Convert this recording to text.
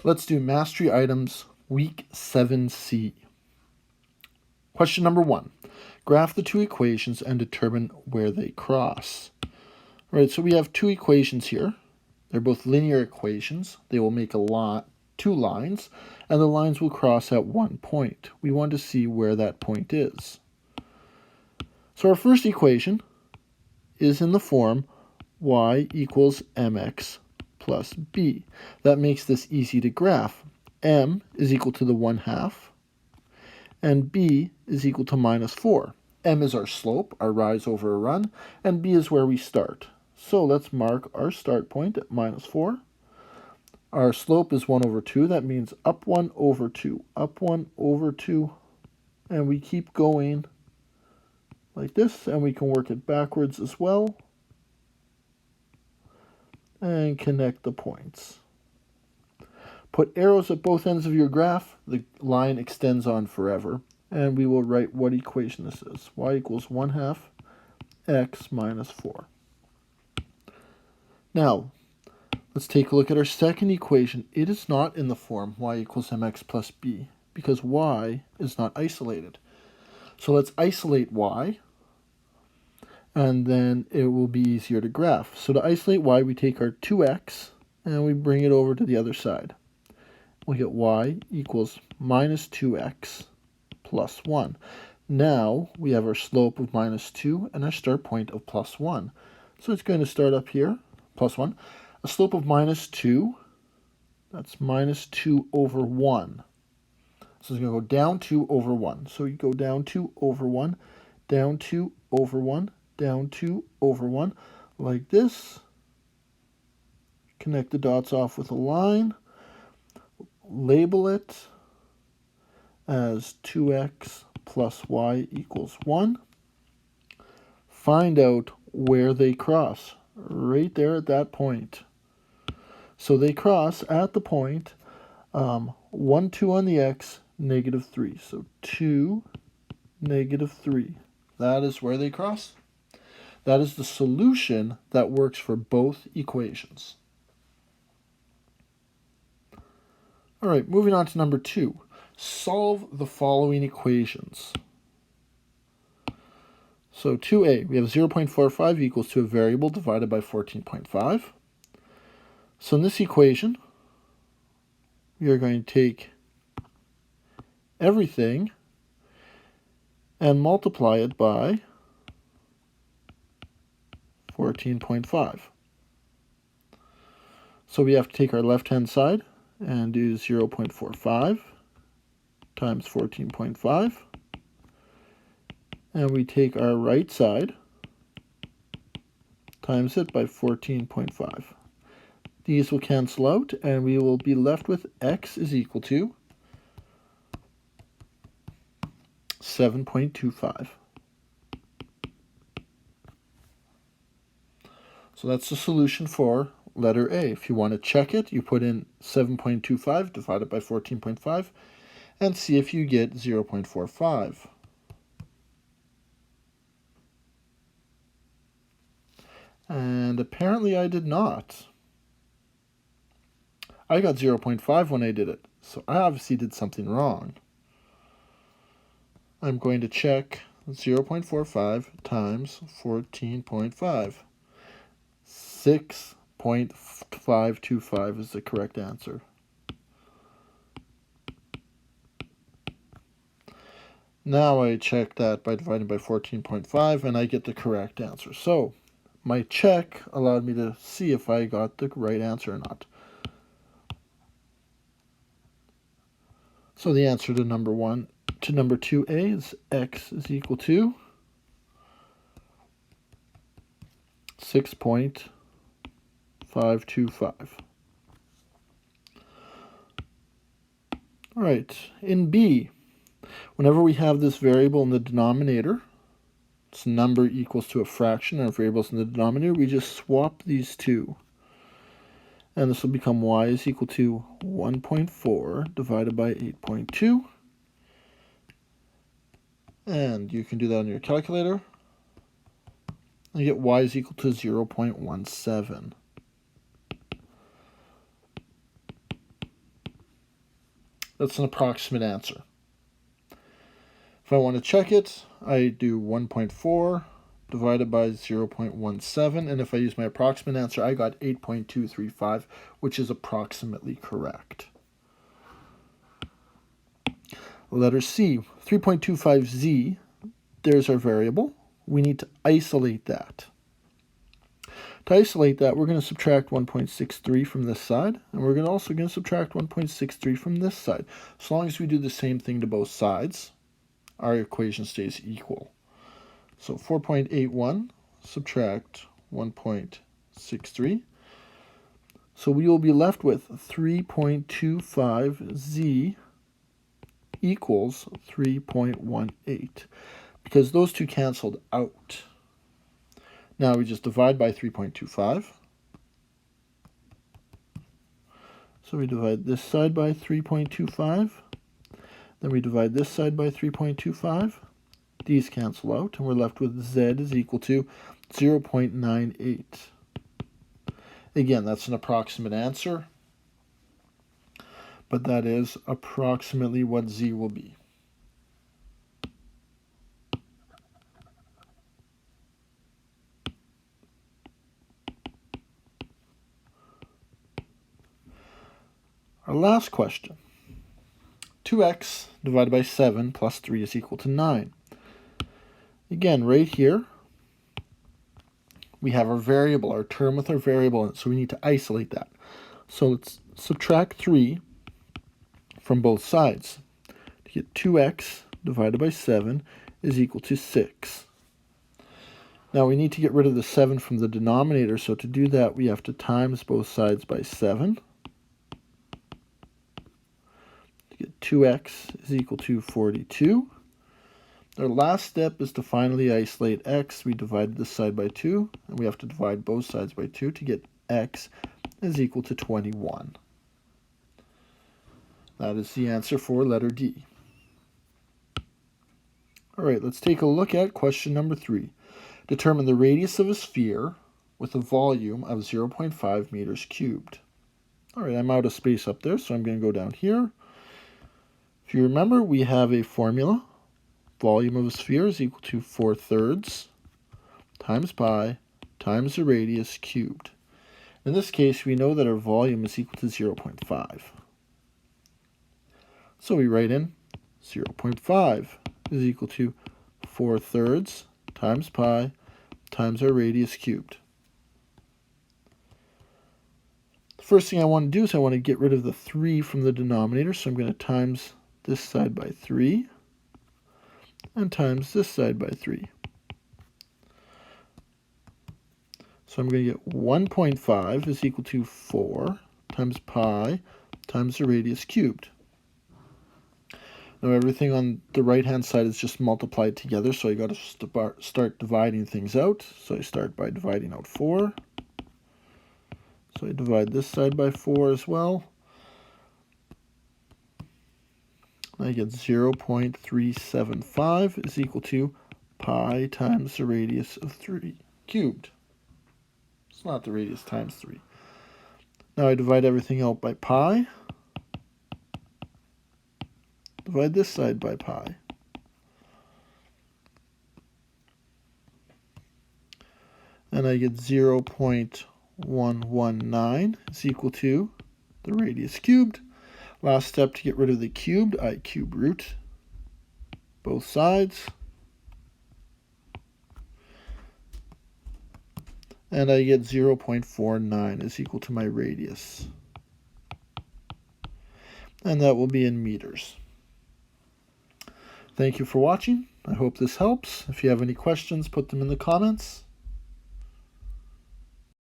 Let's do Mastery Items, Week 7c. Question number 1. Graph the two equations and determine where they cross. All right, so we have two equations here. They're both linear equations. They will make two lines, and the lines will cross at one point. We want to see where that point is. So our first equation is in the form y equals mx plus b. That makes this easy to graph. M is equal to the 1/2, and b is equal to -4. M is our slope, our rise over a run, and b is where we start. So let's mark our start point at -4. Our slope is 1/2. That means up 1/2, up 1/2, and we keep going like this, and we can work it backwards as well and connect the points. Put arrows at both ends of your graph. The line extends on forever, and we will write what equation this is. Y equals 1/2 x minus 4. Now, let's take a look at our second equation. It is not in the form y equals mx plus b because y is not isolated. So let's isolate y, and then it will be easier to graph. So to isolate y, we take our 2x and we bring it over to the other side. We get y equals -2x plus 1. Now we have our slope of -2 and our start point of +1. So it's going to start up here, +1. A slope of -2, that's -2/1. So it's going to go down 2/1. So you go down 2/1, down 2/1, down 2/1, like this. Connect the dots off with a line. Label it as 2x plus y equals 1. Find out where they cross, right there at that point. So they cross at the point 1, 2 on the x, -3. So 2, -3. That is where they cross. That is the solution that works for both equations. All right, moving on to number 2. Solve the following equations. So 2a, we have 0.45 equals to a variable divided by 14.5. So in this equation, we are going to take everything and multiply it by 14.5. So we have to take our left-hand side and do 0.45 times 14.5. And we take our right side, times it by 14.5. These will cancel out, and we will be left with x is equal to 7.25. So that's the solution for letter A. If you want to check it, you put in 7.25 divided by 14.5 and see if you get 0.45. And apparently I did not. I got 0.5 when I did it, so I obviously did something wrong. I'm going to check 0.45 times 14.5. 6.525 is the correct answer. Now I check that by dividing by 14.5 and I get the correct answer. So my check allowed me to see if I got the right answer or not. So the answer to number 2a is x is equal to 6.525. All right, in B, whenever we have this variable in the denominator, its number equals to a fraction, and variables in the denominator, we just swap these two. And this will become y is equal to 1.4 divided by 8.2. And you can do that on your calculator. And you get y is equal to 0.17. That's an approximate answer. If I want to check it, I do 1.4 divided by 0.17, and if I use my approximate answer, I got 8.235, which is approximately correct. Letter C, 3.25z, there's our variable. We need to isolate that. To isolate that, we're going to subtract 1.63 from this side, and we're also going to subtract 1.63 from this side. As long as we do the same thing to both sides, our equation stays equal. So 4.81 subtract 1.63. So we will be left with 3.25z equals 3.18, because those two canceled out. Now we just divide by 3.25. So we divide this side by 3.25. Then we divide this side by 3.25. These cancel out, and we're left with z is equal to 0.98. Again, that's an approximate answer, but that is approximately what z will be. Our last question. 2x divided by 7 plus 3 is equal to 9. Again, right here, we have our variable, our term with our variable in it, so we need to isolate that. So let's subtract 3 from both sides. To get 2x divided by 7 is equal to 6. Now we need to get rid of the 7 from the denominator, so to do that we have to times both sides by 7. To get 2x is equal to 42. Our last step is to finally isolate x. We divided this side by 2, and we have to divide both sides by 2 to get x is equal to 21. That is the answer for letter D. All right, let's take a look at question number 3. Determine the radius of a sphere with a volume of 0.5 meters cubed. All right, I'm out of space up there, so I'm going to go down here. If you remember, we have a formula. Volume of a sphere is equal to 4/3 times pi times the radius cubed. In this case, we know that our volume is equal to 0.5. So we write in 0.5 is equal to 4/3 times pi times our radius cubed. The first thing I want to do is I want to get rid of the 3 from the denominator, so I'm going to times this side by 3 and times this side by 3. So I'm going to get 1.5 is equal to 4 times pi times the radius cubed. Now everything on the right-hand side is just multiplied together, so I got to start dividing things out. So I start by dividing out 4. So I divide this side by 4 as well. I get 0.375 is equal to pi times the radius of 3 cubed. It's not the radius times 3. Now I divide everything out by pi. Divide this side by pi. And I get 0.119 is equal to the radius cubed. Last step to get rid of the cubed, I cube root both sides. And I get 0.49 is equal to my radius. And that will be in meters. Thank you for watching. I hope this helps. If you have any questions, put them in the comments.